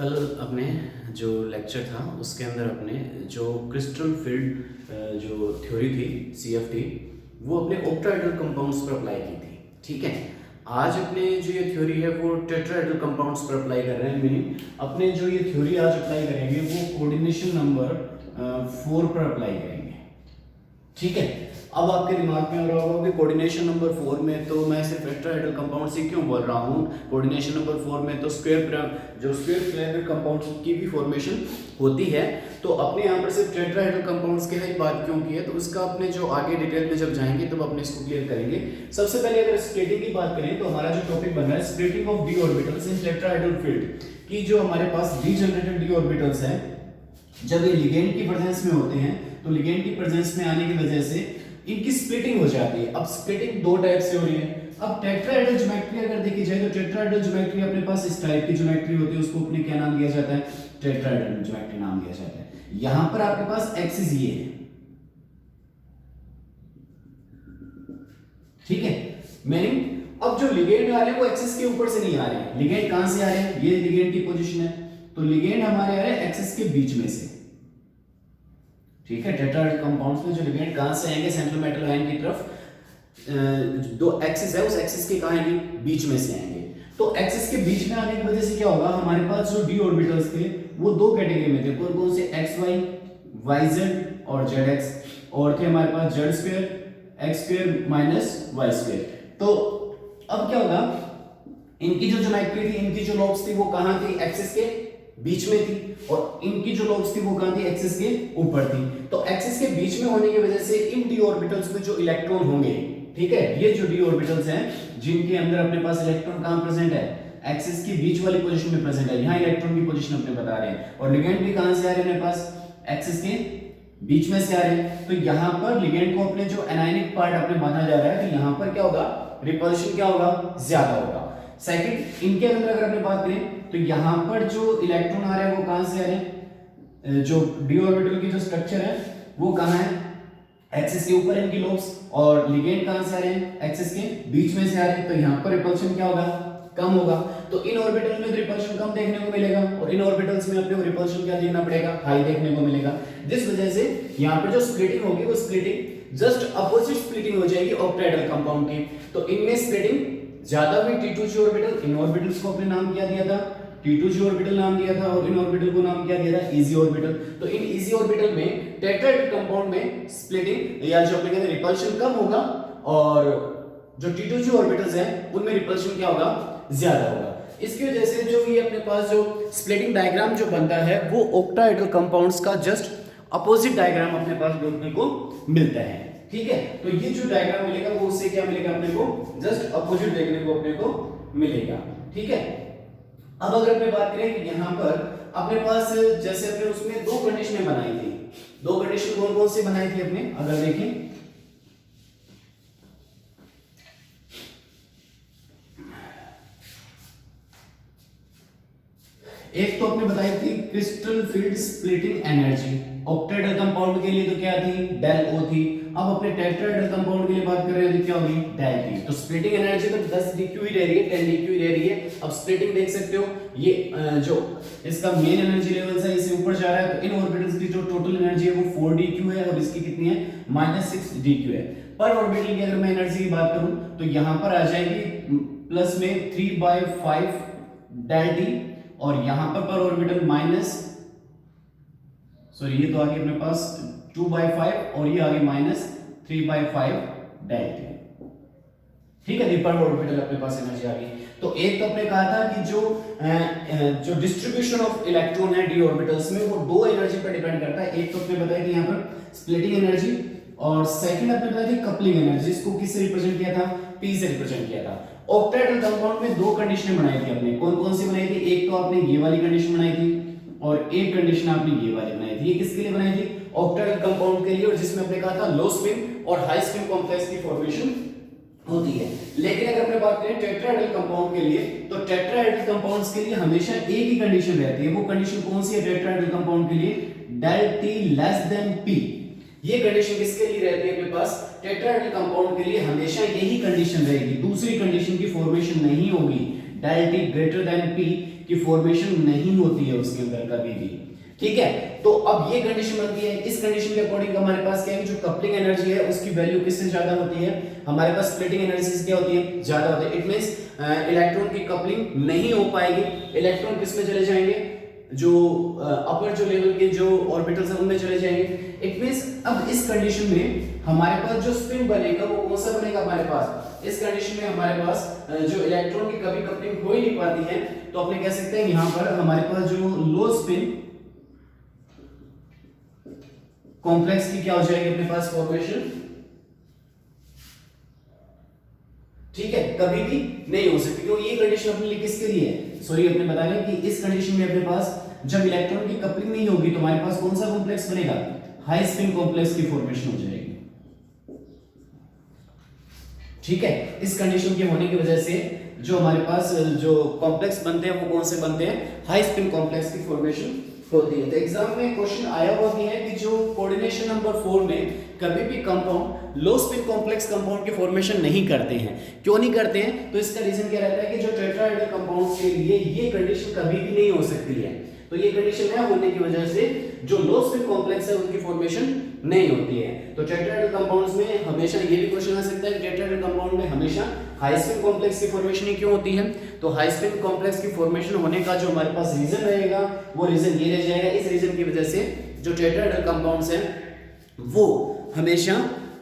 कल अपने जो लेक्चर था उसके अंदर अपने जो क्रिस्टल फील्ड जो थ्योरी थी CFT वो अपने ऑक्टाहेड्रल कंपाउंड्स पर अप्लाई की थी। ठीक है, आज अपने जो ये थ्योरी है वो टेट्राहेड्रल कंपाउंड्स पर अप्लाई कर रहे हैं। मीनिंग अपने जो ये थ्योरी आज अप्लाई करेंगे वो कोऑर्डिनेशन नंबर 4 पर अप्लाई करेंगे। ठीक है, अब आपके दिमाग में आ रहा होगा कि कोऑर्डिनेशन नंबर 4 में तो मैं सिर्फ टेट्राहेड्रल कंपाउंड से क्यों बोल रहा हूँ, कोऑर्डिनेशन नंबर 4 में तो स्क्वायर पिरामिड कंपाउंड्स की भी फॉर्मेशन होती है, तो अपने यहाँ पर सिर्फ टेट्राहेड्रल कंपाउंड्स की ही बात क्यों की है, तो उसका अपने जो आगे डिटेल में जब जाएंगे तब अपने इसको क्लियर करेंगे। सबसे पहले अगर स्प्लिटिंग की बात करें तो हमारा जो टॉपिक बन रहा है splitting of D orbitals in tetrahedral field की, जो हमारे पास डीजनरेटेड डी ऑर्बिटल्स हैं जब ये लिगेंड की प्रेजेंस में होते हैं तो लिगेंड की प्रेजेंस में आने की वजह से इनकी स्प्लिटिंग हो जाती है। अब स्प्लिटिंग दो टाइप से हो रही है। अब टेट्राहेड्रल ज्योमेट्री अगर देखी जाए तो टेट्राहेड्रल ज्योमेट्री अपने पास इस टाइप की ज्योमेट्री होती है, उसको अपने क्या नाम दिया जाता है, टेट्राहेड्रल ज्योमेट्री नाम दिया जाता है। यहां पर आपके पास एक्सिस ये है, ठीक है, मीनिंग अब जो लिगेंड आ रहे हैं वो एक्सिस के ऊपर से नहीं आ रहे हैं। लिगेंड कहां से आ रहे हैं, ये लिगेंड की पोजीशन है, तो लिगेंड हमारे आ रहे हैं एक्सिस के बीच में से। ठीक है, टेट्राहेड्रल कंपाउंड्स में जो लिगेंड कहां से आएंगे, सेंट्रल मेटल आयन की तरफ, दो एक्सिस है उस एक्सिस के कहां आएंगे, बीच में से आएंगे। तो एक्सिस के बीच में आने की वजह से क्या होगा, हमारे पास जो डी ऑर्बिटल्स थे वो दो कैटेगरी में थे। कौन कौन से, XY, YZ और ZX, और थे हमारे पास Z square, X square minus Y square. तो अब क्या होगा, इनकी जो ज्योमेट्री थी, इनकी जो लॉब्स थी वो कहां थी, एक्सिस के बीच में थी, और इनकी जो लॉब्स थी वो कहां थी, एक्सिस के ऊपर थी। तो एक्सिस के बीच में होने की वजह से इन डी ऑर्बिटल्स में जो इलेक्ट्रॉन होंगे, ठीक है, ये जो डी ऑर्बिटल्स हैं जिनके अंदर अपने पास इलेक्ट्रॉन कहां प्रेजेंट है, एक्सिस की बीच वाली पोजीशन में प्रेजेंट है। यहां इलेक्ट्रॉन की पोजीशन अपने बता रहे हैं, और लिगेंड भी कहां से आ रहे हैं, अपने पास एक्सिस के बीच में से आ रहे हैं। तो यहां पर लिगेंड को अपने जो एनायनिक पार्ट अपने माना जा रहा है, तो यहां पर क्या होगा, रिपल्शन क्या होगा, ज्यादा होगा। सेकंड, इनके अंदर अगर अपने बात करें तो यहां पर जो इलेक्ट्रॉन आ रहे हैं वो कहां से आ रहे हैं, जो डी ऑर्बिटल की जो स्ट्रक्चर है वो कहां है, एक्सिस के ऊपर इनकी लोब्स, और लिगेंड कहां से आ रहे हैं, एक्सिस के बीच में से आ रहे हैं। तो यहां पर रिपल्शन क्या होगा, कम होगा। तो इन ऑर्बिटल में रिपल्शन कम देखने को मिलेगा, और इन ऑर्बिटल्स में अपने को रिपल्शन क्या देखना पड़ेगा, हाई देखने को मिलेगा। जिस वजह से यहां पर जो स्प्लिटिंग होगी वो स्प्लिटिंग जस्ट अपोजिट स्प्लिटिंग हो जाएगी ऑक्टाहेड्रल कंपाउंड की। तो इनमें स्प्लिटिंग ज्यादा हुई T2G ऑर्बिटल, इन ऑर्बिटल्स को अपने नाम क्या दिया था, T2G ऑर्बिटल नाम दिया था, और इन ऑर्बिटल को नाम क्या दिया था, इजी ऑर्बिटल। तो इन इजी ऑर्बिटल में टेट्राहेड्रल कंपाउंड में स्प्लिटिंग या जो अपने कहते हैं रिपल्शन कम होगा, और जो T2G ऑर्बिटल्स हैं उनमें रिपल्शन क्या होगा, ज्यादा होगा। इसकी वजह से जो ये अपने पास जो स्प्लिटिंग डायग्राम जो बनता है वो ऑक्टाहेड्रल कंपाउंड्स का जस्ट अपोजिट डायग्राम अपने पास देखने को मिलता है। ठीक है, तो ये जो डायग्राम मिलेगा वो उससे क्या मिलेगा, अपने को जस्ट अपोजिट देखने को अपने को मिलेगा। ठीक है, अब अगर अपने बात करें कि यहां पर अपने पास जैसे अपने उसमें दो कंडीशनें बनाई थी, दो कंडीशन कौन कौन सी बनाई थी अपने, अगर देखें एक तो अपने बताई थी crystal field splitting energy, octahedral compound के लिए तो क्या थी, डेल O थी। अब अपने टेट्राहेड्रल कंपाउंड के लिए बात कर रहे हैं तो क्या होगी, डेल T। तो स्प्लिटिंग एनर्जी तो 10 dQ ही रह रही है, 10 dQ ही रह रही है। अब स्प्लिटिंग देख सकते हो, ये जो इसका मेन एनर्जी लेवल है इसे ऊपर जा रहा है, तो इन ऑर्बिटल्स की जो टोटल एनर्जी है वो 4 dQ है, और इसकी कितनी है, -6 dQ है। पर ऑर्बिटल की अगर मैं एनर्जी की बात करूं तो यहां पर आ जाएगी प्लस में 3/5 डेल T, और यहां पर ऑर्बिटल माइनस, सॉरी ये तो आ गया अपने पास 2/5, और ये आ गया -3/5 डेल T। ठीक है, पर ऑर्बिटल अपने पास एनर्जी आ गई। तो एक तो अपने कहा था कि जो डिस्ट्रीब्यूशन ऑफ इलेक्ट्रॉन है डी ऑर्बिटल्स में वो दो एनर्जी पर डिपेंड करता है। एक तो अपने बताया कि यहां पर स्प्लिटिंग एनर्जी, और सेकंड अपने बताया थी कपलिंग एनर्जी। इसको किससे रिप्रेजेंट किया था, P से रिप्रेजेंट किया था। ऑक्टाहेड्रल कंपाउंड में दो कंडीशनें बनाई थी अपने, कौन कौन सी बनाई थी, एक तो आपने ये वाली कंडीशन बनाई थी, और एक कंडीशन आपने ये वाली बनाई थी। ये किसके लिए बनाई थी, ऑक्टाहेड्रल कंपाउंड के लिए, और जिसमें अपने कहा था लो स्पिन और हाई स्पिन कॉम्प्लेक्स की फॉर्मेशन होती है। लेकिन अगर अपने बात करें टेट्राहेड्रल कंपाउंड के लिए, तो टेट्राहेड्रल कंपाउंड्स के लिए हमेशा एक ही कंडीशन रहती है। वो कंडीशन कौन सी है टेट्राहेड्रल कंपाउंड के लिए, del T less than P। ये कंडीशन किसके लिए रहती है, अपने पास टेट्राहेड्रल कंपाउंड के लिए हमेशा यही कंडीशन रहेगी, दूसरी कंडीशन की फॉर्मेशन नहीं होगी। Del T greater than P की फॉर्मेशन नहीं होती है उसके अंदर कभी भी। ठीक है, तो अब ये कंडीशन बनती है। इस कंडीशन के अकॉर्डिंग हमारे पास क्या है, जो कपलिंग एनर्जी है उसकी वैल्यू किससे ज्यादा होती है, हमारे पास स्प्लिटिंग एनर्जी से क्या होती है, ज्यादा होती है। इट मींस इलेक्ट्रॉन की कपलिंग नहीं हो पाएगी, इलेक्ट्रॉन किस में चले जाएंगे, जो अपर जो लेवल के जो ऑर्बिटल्स हैं उनमें चले जाएंगे। इट मींस अब इस कंडीशन में हमारे पास जो स्पिन बनेगा वो कौन सा बनेगा, हमारे पास इस कंडीशन में हमारे पास जो इलेक्ट्रॉन की कभी कपलिंग हो ही नहीं पाती है, तो अपने कह सकते हैं यहां पर हमारे पास जो लो स्पिन कॉम्प्लेक्स की क्या हो जाएगी अपने पास फॉर्मेशन। ठीक है, कभी भी नहीं हो सकती, क्योंकि ये कंडीशन अपने लिए किसके लिए है, सॉरी अपने बता रहे हैं कि इस कंडीशन में अपने पास जब इलेक्ट्रॉन की कपलिंग नहीं होगी तो हमारे पास कौन सा कॉम्प्लेक्स बनेगा, हाई स्पिन कॉम्प्लेक्स की फॉर्मेशन हो जाएगी। ठीक है, इस कंडीशन के होने की वजह से जो हमारे पास जो कॉम्प्लेक्स बनते हैं वो कौन से बनते हैं, हाई स्पिन कॉम्प्लेक्स की फॉर्मेशन होती है। तो एग्जाम में क्वेश्चन आया हुआ भी है कि जो कोऑर्डिनेशन नंबर 4 में कभी भी कंपाउंड लो स्पिन कॉम्प्लेक्स कंपाउंड की फॉर्मेशन नहीं करते हैं, क्यों नहीं करते हैं, तो इसका रीजन क्या रहता है कि जो टेट्राहेड्रल कंपाउंड्स के लिए ये कंडीशन कभी भी नहीं हो सकती है। तो ये कंडीशन न होने की वजह से जो लो स्पिन कॉम्प्लेक्स है उनकी फॉर्मेशन नहीं होती है। तो टेट्राहेड्रल कंपाउंड्स में हमेशा ये भी क्वेश्चन आ सकता है कि टेट्राहेड्रल कंपाउंड में हमेशा हाई स्पिन कॉम्प्लेक्स की फॉर्मेशन ही क्यों होती है, तो हाई स्पिन कॉम्प्लेक्स की फॉर्मेशन होने का जो हमारे पास रीजन रहेगा वो रीजन ये रह जाएगा, इस रीजन की वजह से जो टेट्राहेड्रल कंपाउंड्स हैं वो हमेशा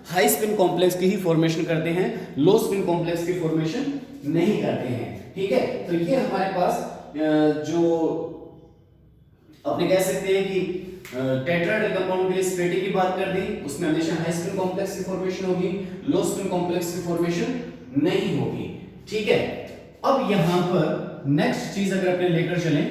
हाई स्पिन कॉम्प्लेक्स की ही फॉर्मेशन करते हैं, लो स्पिन कॉम्प्लेक्स की फॉर्मेशन नहीं करते हैं। ठीक है, तो ये हमारे पास जो अपने कह सकते हैं कि टेट्राहेड्रल कंपाउंड के लिए स्प्लिटिंग की बात कर दी, उसमें हमेशा हाई स्पिन कॉम्प्लेक्स की फॉर्मेशन होगी, लो स्पिन कॉम्प्लेक्स की फॉर्मेशन नहीं होगी। ठीक है, अब यहां पर नेक्स्ट चीज अगर अपने लेकर चलें,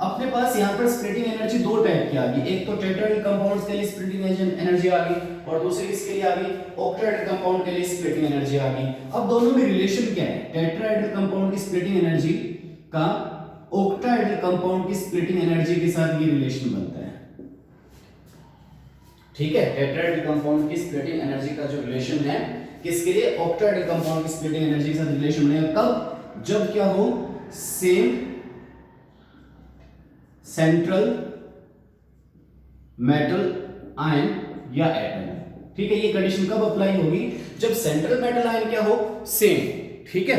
अपने पास यहां पर स्प्लिटिंग एनर्जी दो टाइप की आ गई, एक तो टेट्राहेड्रल कंपाउंड्स के लिए स्प्लिटिंग एनर्जी आ गई और दूसरी किसके लिए आ गई, ऑक्टाहेड्रल कंपाउंड के लिए स्प्लिटिंग एनर्जी आ गई। अब दोनों में रिलेशन क्या है, टेट्राहेड्रल कंपाउंड की स्प्लिटिंग एनर्जी का ऑक्टाहेड्रल कंपाउंड की स्प्लिटिंग एनर्जी के साथ ये रिलेशन बनता है। ठीक है, टेट्राहेड्रल कंपाउंड की स्प्लिटिंग एनर्जी का जो रिलेशन है किसके लिए, ऑक्टाहेड्रल कंपाउंड की स्प्लिटिंग एनर्जी के साथ रिलेशन बनेगा कब, जब क्या हो, सेम सेंट्रल मेटल आयन या एटम। ठीक है, ये कंडीशन कब अप्लाई होगी, जब सेंट्रल मेटल आयन क्या हो, सेम। ठीक है,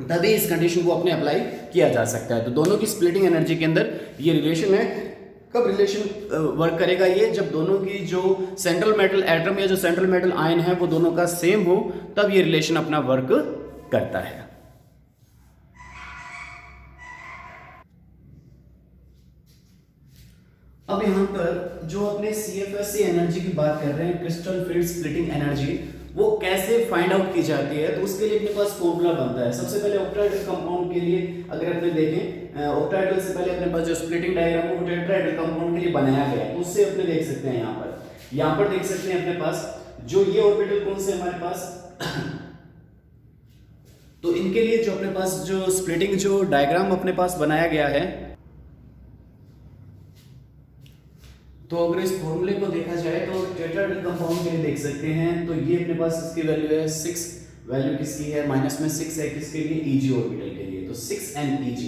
तभी इस कंडीशन को अपने अप्लाई किया जा सकता है। तो दोनों की स्प्लिटिंग एनर्जी के अंदर ये रिलेशन है, कब रिलेशन वर्क करेगा ये, जब दोनों की जो सेंट्रल मेटल एटम या जो सेंट्रल मेटल आयन है वो दोनों का सेम हो, तब ये रिलेशन अपना वर्क करता है। अब यहां पर जो अपने CFSE एनर्जी की बात कर रहे हैं, क्रिस्टल फील्ड स्प्लिटिंग एनर्जी, वो कैसे फाइंड आउट की जाती है, तो उसके लिए अपने पास फॉर्मूला बनता है। सबसे पहले ऑक्टाहेड्रल कंपाउंड के लिए अगर अपने देखें, ऑक्टाहेड्रल से पहले अपने पास जो स्प्लिटिंग डायग्राम है वो टेट्राहेड्रल कंपाउंड के लिए बनाया गया है, तो उससे अपने देख सकते हैं यहाँ पर देख सकते हैं अपने पास जो ये ऑर्बिटल कौन से हमारे पास तो इनके लिए जो अपने पास जो स्प्लिटिंग जो डायग्राम अपने पास बनाया गया है, तो अगर इस फॉर्मूले को देखा जाए तो टेट्राहेड्रल कंपाउंड के लिए देख सकते हैं, तो ये अपने पास इसकी वैल्यू है 6, वैल्यू किसकी है माइनस में 6 है, किसके लिए, Eg ऑर्बिटल के लिए, तो 6n Eg।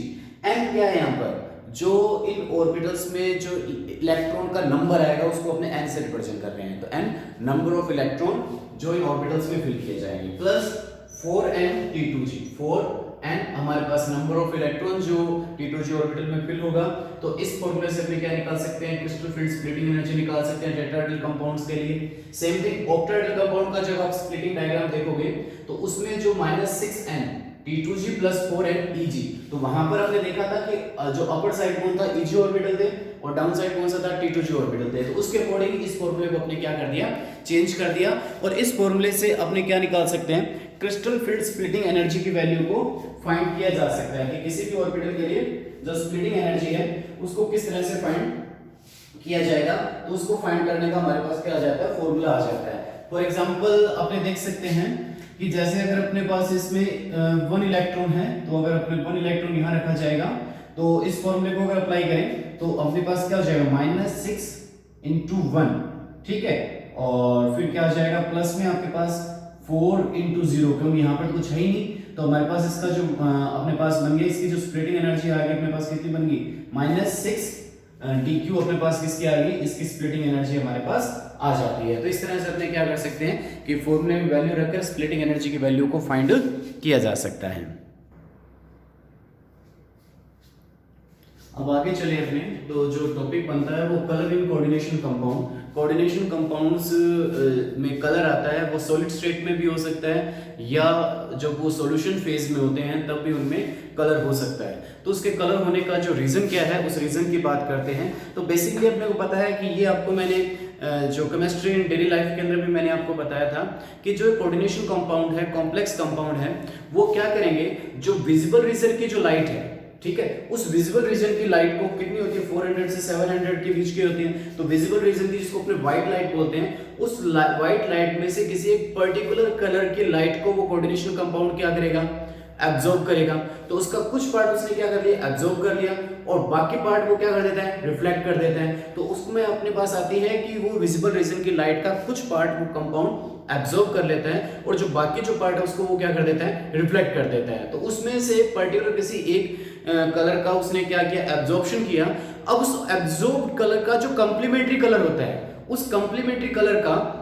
n क्या है यहाँ पर, जो इन ऑर्बिटल्स में जो इलेक्ट्रॉन का नंबर आएगा उसको अपने n से रिप्रेजेंट कर रहे हैं, तो n नंबर ऑफ इलेक्ट्रॉन जो इन ऑर्बिटल्स में फिल किए जाएंगे, प्लस 4n T2g, 4n हमारे पास नंबर ऑफ इलेक्ट्रॉन जो T2g ऑर्बिटल में फिल होगा। तो इस फॉर्मूले से अपने क्या निकाल सकते हैं, क्रिस्टल फील्ड स्प्लिटिंग एनर्जी निकाल सकते हैं टेट्राहेड्रल कंपाउंड्स के लिए। सेम थिंग ऑक्टाहेड्रल कंपाउंड का जब आप स्प्लिटिंग डायग्राम देखोगे तो उसमें जो -6n T2g + 4n Eg, तो वहां पर हमने देखा था कि जो अपर साइड कौन था, Eg ऑर्बिटल थे, और डाउन साइड कौन सा था, T2g ऑर्बिटल थे। तो उसके अकॉर्डिंग इस फॉर्मूले को अपने क्या कर दिया, चेंज कर दिया, और इस फॉर्मूले से अपने क्या निकाल सकते हैं, क्रिस्टल फील्ड स्प्लिटिंग एनर्जी की वैल्यू को फाइंड किया जा सकता है कि किसी भी ऑर्बिटल के लिए जो स्प्लिटिंग एनर्जी है उसको किस तरह से फाइंड किया जाएगा। तो उसको फाइंड करने का हमारे पास क्या आ जाता है, फॉर्मूला आ जाता है। फॉर एग्जांपल अपने देख सकते हैं कि जैसे अगर अपने पास इसमें 1 इलेक्ट्रॉन है, तो अगर अपने 1 इलेक्ट्रॉन यहाँ रखा जाएगा, तो इस फॉर्मूले को अगर अप्लाई करें तो अपने पास क्या हो जाएगा, -6 × 1, ठीक है, और फिर क्या आ जाएगा, प्लस में आपके पास 4 × 0, क्योंकि यहाँ पर कुछ है ही नहीं, तो हमारे पास इसका जो अपने पास बन गया, इसकी जो स्प्लिटिंग एनर्जी आ गई अपने पास कितनी बन गई, -6 dq अपने पास किसकी आ गई, इसकी स्प्लिटिंग एनर्जी हमारे पास आ जाती है। तो इस तरह से अपने क्या कर सकते हैं कि फॉर्मूले में वैल्यू रखकर स्प्लिटिंग एनर्जी की वैल्यू को फाइंड किया जा सकता है। अब आगे चले अपने, तो जो टॉपिक बनता है वो colour in coordination compound. Coordination compounds में कलर आता है, वो सॉलिड स्टेट में भी हो सकता है या जब वो सॉल्यूशन फेज में होते हैं तब भी उनमें कलर हो सकता है। तो उसके कलर होने का जो रीजन क्या है, उस रीजन की बात करते हैं। तो बेसिकली अपने को पता है कि ये आपको मैंने जो केमिस्ट्री इन डेली लाइफ के अंदर भी मैंने आपको बताया था कि जो कोऑर्डिनेशन कंपाउंड है, कॉम्प्लेक्स कंपाउंड है, वो क्या करेंगे, जो विजिबल रीजन की जो लाइट है, ठीक है, उस विजिबल रीजन की लाइट को कितनी होती है, 400 से 700 के बीच की होती है। तो विजिबल रीजन की, जिसको अपने व्हाइट लाइट बोलते हैं, उस व्हाइट लाइट में से किसी एक पर्टिकुलर कलर की लाइट को वो कोऑर्डिनेशन कंपाउंड क्या करेगा, एब्जॉर्ब करेगा। तो उसका कुछ पार्ट उसने क्या कर लिया, एब्जॉर्ब कर लिया, और बाकी पार्ट वो क्या कर देता है, रिफ्लेक्ट कर देता है। तो उसमें अपने पास आती है कि वो विजिबल रीजन की लाइट का कुछ पार्ट वो कंपाउंड एब्जॉर्ब कर लेता है, और जो बाकी जो पार्ट है उसको वो क्या कर देता है, रिफ्लेक्ट कर देता है। तो उसमें से पर्टिकुलर किसी एक कलर का उसने क्या किया, एब्जॉर्प्शन किया। अब उस एब्जॉर्ब्ड कलर का जो कंप्लीमेंट्री कलर होता है, उस कंप्लीमेंट्री कलर का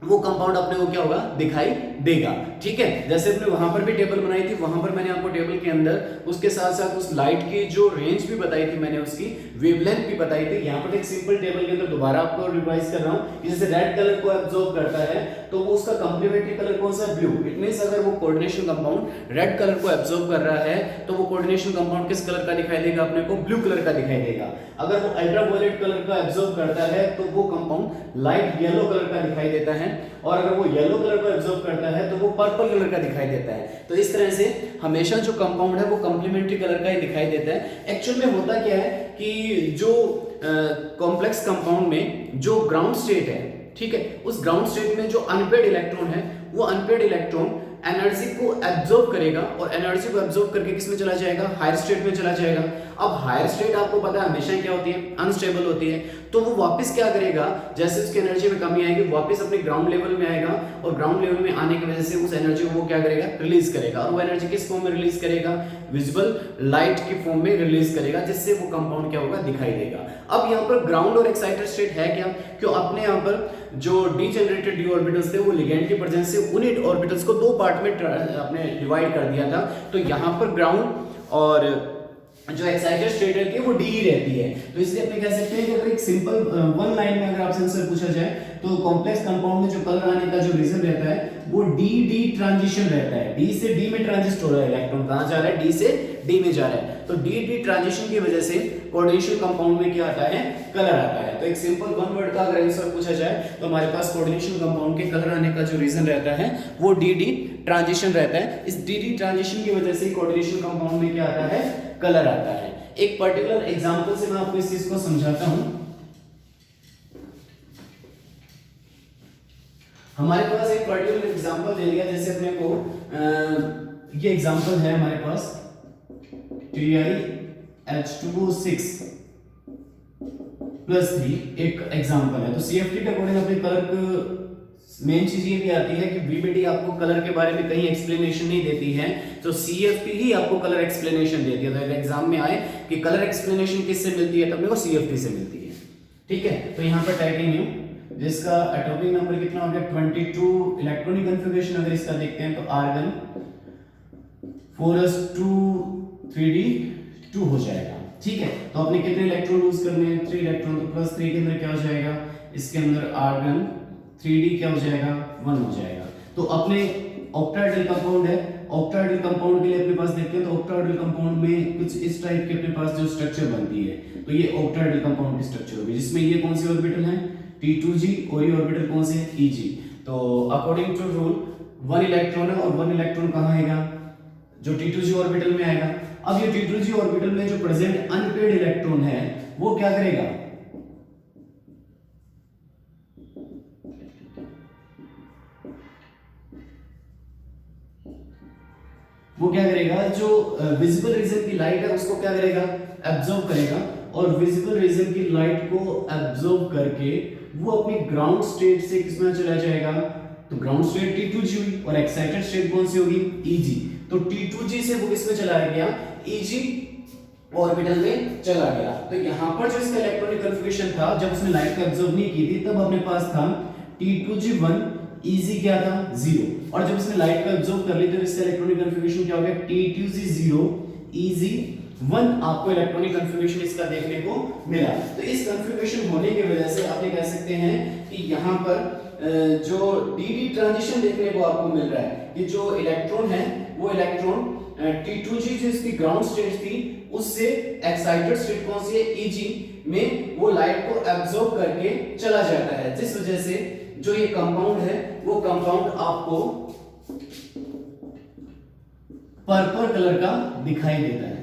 वो कंपाउंड अपने को क्या होगा, दिखाई देगा। ठीक है, जैसे अपने वहां पर भी टेबल बनाई थी, वहां पर मैंने आपको टेबल के अंदर उसके साथ साथ उस लाइट की जो रेंज भी बताई थी, मैंने उसकी वेवलेंथ भी बताई थी। यहाँ पर एक सिंपल टेबल के अंदर दोबारा आपको रिवाइज कर रहा हूँ कि जैसे रेड कलर को एब्जॉर्ब करता है तो वो उसका कंप्लीमेंट्री कलर कौन सा, ब्लू। इट मींस अगर वो कोऑर्डिनेशन कंपाउंड रेड कलर को एब्जॉर्ब कर रहा है तो वो कोऑर्डिनेशन कंपाउंड किस कलर का दिखाई देगा, अपने को ब्लू कलर का दिखाई देगा। अगर वो अल्ट्रावायलेट कलर का एब्जॉर्ब करता है तो वो कंपाउंड लाइट येलो कलर का दिखाई देता है, और अगर वो येलो कलर को एब्जॉर्ब करता है तो वो पर्पल कलर का दिखाई देता है। तो इस तरह से हमेशा जो कंपाउंड है वो कंप्लीमेंट्री कलर का ही दिखाई देता है। एक्चुअल में होता क्या है कि जो कॉम्प्लेक्स कंपाउंड में जो ग्राउंड स्टेट है, ठीक है, उस ग्राउंड स्टेट में जो अनपेयर्ड इलेक्ट्रॉन है, वो अनपेयर्ड इलेक्ट्रॉन एनर्जी को एब्जॉर्ब करेगा, और एनर्जी को एब्जॉर्ब करके किस में चला जाएगा, हायर स्टेट में चला जाएगा। अब हायर स्टेट आपको पता है हमेशा क्या होती है, अनस्टेबल होती है। तो वो वापस क्या करेगा, जैसे उसकी एनर्जी में कमी आएगी, वापस अपने ग्राउंड लेवल में आएगा, और ग्राउंड लेवल में आने की वजह से उस एनर्जी को वो क्या करेगा, रिलीज करेगा। और वो एनर्जी किस फॉर्म में रिलीज करेगा, विजिबल लाइट की फॉर्म में रिलीज करेगा, जिससे वो कंपाउंड क्या होगा, दिखाई देगा। अब यहाँ पर ग्राउंड और एक्साइटेड स्टेट है क्या, क्यों अपने यहाँ पर जो डीजेनरेटेड डी ऑर्बिटल्स थे वो लिगेंड की प्रेजेंस से उन्हीं ऑर्बिटल्स को दो पार्ट में अपने डिवाइड कर दिया था। तो यहाँ पर ग्राउंड और जो एक्साइटेड स्टेट रहती है वो डी ही रहती है। तो इसलिए अपने कह सकते हैं कि अगर एक सिंपल वन लाइन में अगर आपसे आंसर पूछा जाए तो कॉम्प्लेक्स कंपाउंड में जो कलर आने का जो रीजन रहता है वो डी डी ट्रांजिशन रहता है। डी से डी में ट्रांजिस्ट हो रहा है, इलेक्ट्रॉन कहां जा रहा है, डी से डी में जा रहा है। तो डी डी ट्रांजिशन की वजह से कोऑर्डिनेशन कंपाउंड में क्या आता है, कलर आता है। तो एक सिंपल वन वर्ड का अगर आंसर पूछा जाए तो हमारे पास कोऑर्डिनेशन कंपाउंड के कलर आने का जो रीजन रहता है वो डी डी ट्रांजिशन रहता है। इस डी डी ट्रांजिशन की वजह से कोऑर्डिनेशन कंपाउंड में क्या आता है, कलर आता है। एक पर्टिकुलर एग्जांपल से मैं आपको इस चीज को समझाता हूं। हमारे पास एक पर्टिकुलर एग्जांपल दे दिया, जैसे अपने को ये एग्जांपल है हमारे पास TiH2O6 +3 एक एग्जांपल है। तो CFT के अकॉर्डिंग अपने कलर मेन चीज ये भी आती है कि BBD आपको कलर के बारे में कहीं एक्सप्लेनेशन नहीं देती है, तो CFT ही आपको कलर एक्सप्लेनेशन देती है। तो अगर एग्जाम में आए कि कलर एक्सप्लेनेशन किससे मिलती है तो अपने को CFT से मिलती है। ठीक है, तो यहाँ पर टाइटेनियम जिसका एटॉमिक नंबर कितना हो गया 22, इलेक्ट्रॉनिक कॉन्फ़िगरेशन अगर इसका देखते हैं तो आर्गन 4s2 3d2 हो जाएगा। ठीक है, तो आपने कितने इलेक्ट्रॉन यूज करने हैं, 3 इलेक्ट्रॉन। तो +3 के अंदर क्या हो जाएगा, इसके अंदर आर्गन 3d क्या हो जाएगा, 1 हो जाएगा। तो अपने ऑक्टाहेड्रल कंपाउंड है, ऑक्टाहेड्रल कंपाउंड के लिए अपने पास देखते हैं तो ऑक्टाहेड्रल कंपाउंड में कुछ इस टाइप के अपने पास जो स्ट्रक्चर बनती है, तो ये ऑक्टाहेड्रल कंपाउंड की स्ट्रक्चर होगी, जिसमें ये कौन सी ऑर्बिटल है, T2g, और ये ऑर्बिटल कौन से है, Eg। तो अकॉर्डिंग टू रूल 1 इलेक्ट्रॉन है, और 1 इलेक्ट्रॉन कहाँ आएगा, जो T2g ऑर्बिटल में आएगा। अब ये T2g ऑर्बिटल में जो प्रेजेंट अनपेयर्ड इलेक्ट्रॉन है वो क्या करेगा, वो क्या करेगा, जो विजिबल रीजन की लाइट है उसको क्या करेगा, एब्जॉर्ब करेगा, और विजिबल रीजन की लाइट को एब्जॉर्ब करके वो अपनी ग्राउंड स्टेट से किसमें चला जाएगा, तो ग्राउंड स्टेट T2G हुई और एक्साइटेड स्टेट कौन सी होगी, Eg। तो T2G से वो किसमें चला गया, Eg ऑर्बिटल में चला गया। तो यहां पर जो इसका इलेक्ट्रॉनिक कन्फिगरेशन था, जब उसने लाइट को एब्जॉर्ब नहीं की थी, तब अपने पास था T2G1, Eg क्या था 0, और जब इसने लाइट को एब्जॉर्ब कर ली तो इसका इलेक्ट्रॉनिक कन्फिगरेशन क्या हो गया, T2G0, Eg1 आपको इलेक्ट्रॉनिक कन्फिगरेशन इसका देखने को मिला। तो इस कन्फिगरेशन होने की वजह से आप ये कह सकते हैं कि यहां पर जो dd ट्रांजिशन देखने को आपको मिल रहा है कि जो इलेक्ट्रॉन है वो इलेक्ट्रॉन T2G जो इसकी ग्राउंड स्टेट थी उससे एक्साइटेड स्टेट कौन सी है, Eg में वो लाइट को एब्जॉर्ब करके चला जाता है, जिस वजह से जो ये कंपाउंड है वो कंपाउंड आपको पर्पल कलर का दिखाई देता है।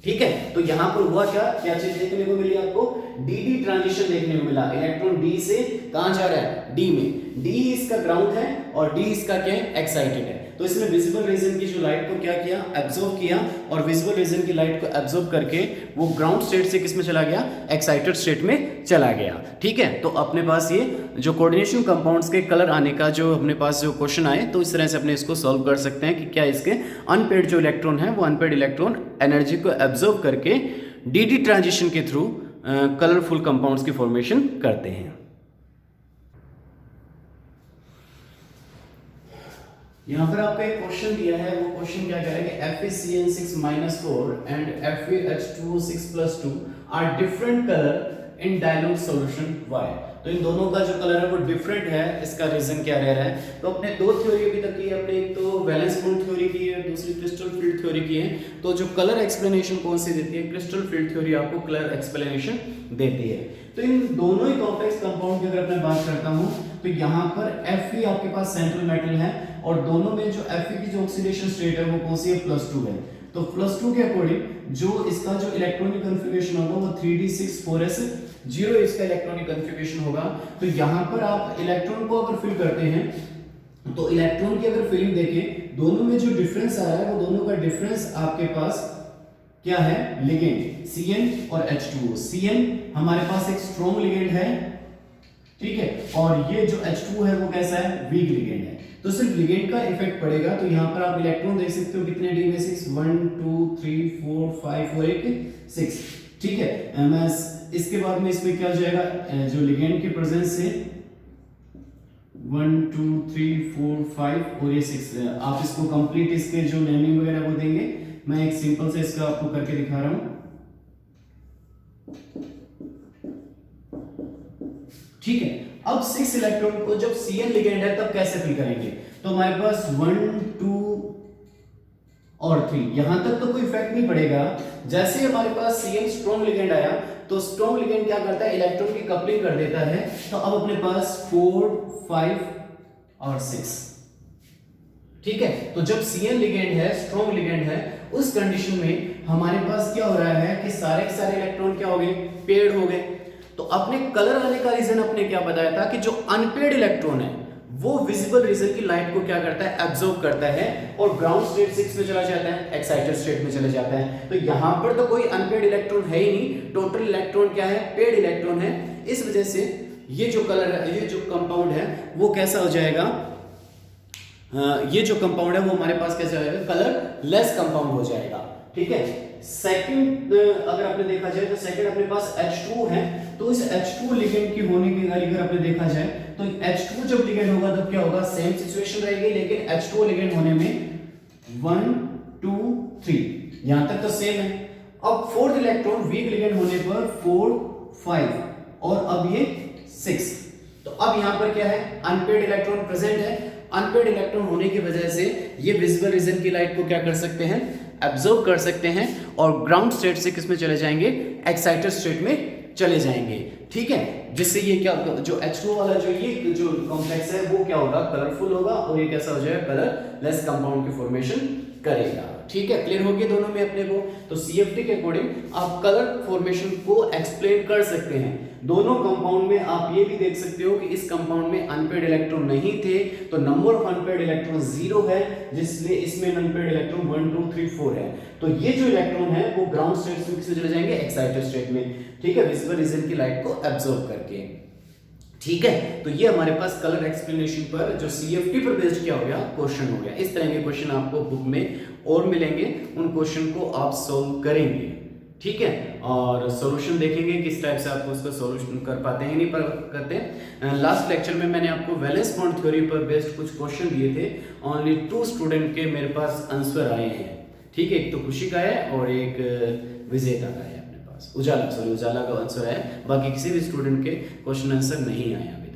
ठीक है, तो यहां पर हुआ क्या चीज देखने को मिली आपको, dd ट्रांजिशन देखने को मिला। इलेक्ट्रॉन d से कहां जा रहा है, d में। d इसका ग्राउंड है और d इसका क्या है, एक्साइटेड है। तो इसने विजिबल रीजन की जो लाइट को क्या किया, एब्जॉर्ब किया, और विजिबल रीजन की लाइट को एब्जॉर्ब करके वो ग्राउंड स्टेट से किस में चला गया, एक्साइटेड स्टेट में चला गया। ठीक है, तो अपने पास ये जो कोऑर्डिनेशन कंपाउंड्स के कलर आने का जो अपने पास जो क्वेश्चन आए, तो इस तरह से अपने इसको सॉल्व कर सकते हैं कि क्या इसके अनपेड जो इलेक्ट्रॉन है वो अनपेड इलेक्ट्रॉन एनर्जी को एब्जॉर्ब करके डी ट्रांजिशन के थ्रू कलरफुल कंपाउंड्स की फॉर्मेशन करते हैं। यहां पर आपका एक क्वेश्चन दिया है, वो क्वेश्चन क्या कह रहा है कि FeCN6-4 and FeH2O6+2 are different colour in dilute solution Y। तो इन दोनों का जो कलर है वो डिफरेंट है, इसका रीजन क्या रह रहा है। तो अपने दो थ्योरी अभी तक की है, अपने एक तो वैलेंस बॉन्ड थ्योरी की है, दूसरी क्रिस्टल फील्ड थ्योरी की है। तो जो कलर एक्सप्लेनेशन कौन सी देती है, क्रिस्टल फील्ड थ्योरी आपको कलर एक्सप्लेनेशन देती है। तो इन दोनों ही कॉम्प्लेक्स कंपाउंड की अगर मैं बात करता हूं तो यहाँ पर Fe आपके पास सेंट्रल मेटल है, और दोनों में जो Fe की जो ऑक्सीडेशन स्टेट है वो कौन सी है, +2 है। तो +2 के अकॉर्डिंग जो इसका जो इलेक्ट्रॉनिक कन्फिगरेशन होगा वो 3d6-4s0 इसका इलेक्ट्रॉनिक कन्फिगरेशन होगा। तो यहाँ पर आप इलेक्ट्रॉन को अगर फिल करते हैं तो इलेक्ट्रॉन की अगर फिलिंग देखें, दोनों में जो डिफरेंस आ रहा है वो दोनों का डिफरेंस आपके पास क्या है, लिगेंड Cn और H2O। Cn हमारे पास एक स्ट्रॉन्ग लिगेंड है, ठीक है, और ये जो H2O है वो कैसा है, वीक लिगेंड है। तो सिर्फ लिगेंड का इफेक्ट पड़ेगा। तो यहाँ पर आप इलेक्ट्रॉन देख सकते हो कितने डी में, 6, 1 2 3 4 5 और 6। ठीक है, मैं इसके बाद में इसमें क्या हो जाएगा, जो लिगेंड के प्रेजेंस से 1 2 3 4 5 और ये 6, आप इसको कंप्लीट इसके जो नेमिंग वगैरह वो देंगे। मैं एक सिंपल से इसका आपको करके दिखा रहा हूं। ठीक है, अब 6 इलेक्ट्रॉन को जब Cn लिगेंड है तब कैसे फिल करेंगे। तो हमारे पास 1 2 और 3, यहां तक तो कोई इफेक्ट नहीं पड़ेगा। जैसे ही हमारे पास Cn स्ट्रॉन्ग लिगेंड आया तो स्ट्रॉन्ग लिगेंड क्या करता है, इलेक्ट्रॉन की कपलिंग कर देता है। तो अब अपने पास 4 5 और 6। ठीक है, तो जब Cn लिगेंड है, स्ट्रॉन्ग लिगेंड है, उस कंडीशन में हमारे पास क्या हो रहा है कि सारे के सारे इलेक्ट्रॉन क्या हो गए, पेड हो गए। तो अपने कलर आने का रीजन अपने क्या बताया था कि जो अनपेड इलेक्ट्रॉन है वो विजिबल रीजन की लाइट को क्या करता है, एब्जॉर्ब करता है, और ग्राउंड स्टेट 6 में चला जाता है, एक्साइटेड स्टेट में चले जाता है। तो यहां पर तो कोई अनपेड इलेक्ट्रॉन है ही नहीं, टोटल इलेक्ट्रॉन क्या है, पेड इलेक्ट्रॉन है। इस वजह से ये जो कलर है, ये जो कंपाउंड है वो कैसा हो जाएगा, ये जो कंपाउंड है वो हमारे पास कैसा हो जाएगा, कलर लेस कंपाउंड हो जाएगा। ठीक है, सेकंड अगर आपने देखा जाए तो सेकंड अपने पास H2 है। तो इस H2 लिगेंड की होने की अगर आपने देखा जाए तो H2 जब लिगेंड होगा तब क्या होगा, सेम सिचुएशन रहेगी, लेकिन H2 लिगेंड होने में 1 2 3 यहां तक तो सेम है। अब फोर्थ इलेक्ट्रॉन वीक लिगेंड होने पर 4 5 और अब ये 6। तो अब यहां पर क्या है, अनपेड इलेक्ट्रॉन प्रेजेंट है। अनपेड इलेक्ट्रॉन होने की वजह से ये विजिबल रीजन की लाइट को क्या कर सकते हैं, एब्जॉर्ब कर सकते हैं, और ग्राउंड स्टेट से किस में चले जाएंगे, एक्साइटेड स्टेट में चले जाएंगे। ठीक है, जिससे ये क्या, जो H2 वाला ये जो कॉम्प्लेक्स है वो क्या होगा, कलरफुल होगा, और ये कैसा हो जाएगा, कलर लेस कंपाउंड की फॉर्मेशन करेगा। ठीक है, क्लियर हो गया दोनों में अपने को। तो CFT के अकॉर्डिंग आप कलर फॉर्मेशन को एक्सप्लेन कर सकते हैं। दोनों कंपाउंड में आप ये भी देख सकते हो कि इस कंपाउंड में अनपेड इलेक्ट्रॉन नहीं थे, तो नंबर ऑफ अनपेड इलेक्ट्रॉन 0 है, जिसलिए इसमें अनपेड इलेक्ट्रॉन 1 2 3 4 है। तो ये जो इलेक्ट्रॉन है वो ग्राउंड स्टेट से किसमें चले जाएंगे, एक्साइटेड स्टेट में। ठीक है, विजिबल रीजन की लाइट को एब्जॉर्ब करके। ठीक है, तो ये हमारे पास कलर एक्सप्लेनेशन पर जो CFT पर बेस्ड क्या हो गया, क्वेश्चन हो गया। इस तरह के क्वेश्चन आपको बुक में और मिलेंगे, उन क्वेश्चन को आप सॉल्व करेंगे, ठीक है, और सॉल्यूशन देखेंगे किस टाइप से आप उसका सॉल्यूशन कर पाते हैं नहीं पर करते। लास्ट लेक्चर में मैंने आपको वैलेंस बॉन्ड थ्योरी पर बेस्ड कुछ क्वेश्चन दिए थे, ओनली 2 स्टूडेंट के मेरे पास आंसर आए हैं, ठीक है, एक तो खुशी का है और एक विजेता का है, उजाला का आंसर है, बाकी किसी भी स्टूडेंट के क्वेश्चन आंसर नहीं आए अभी।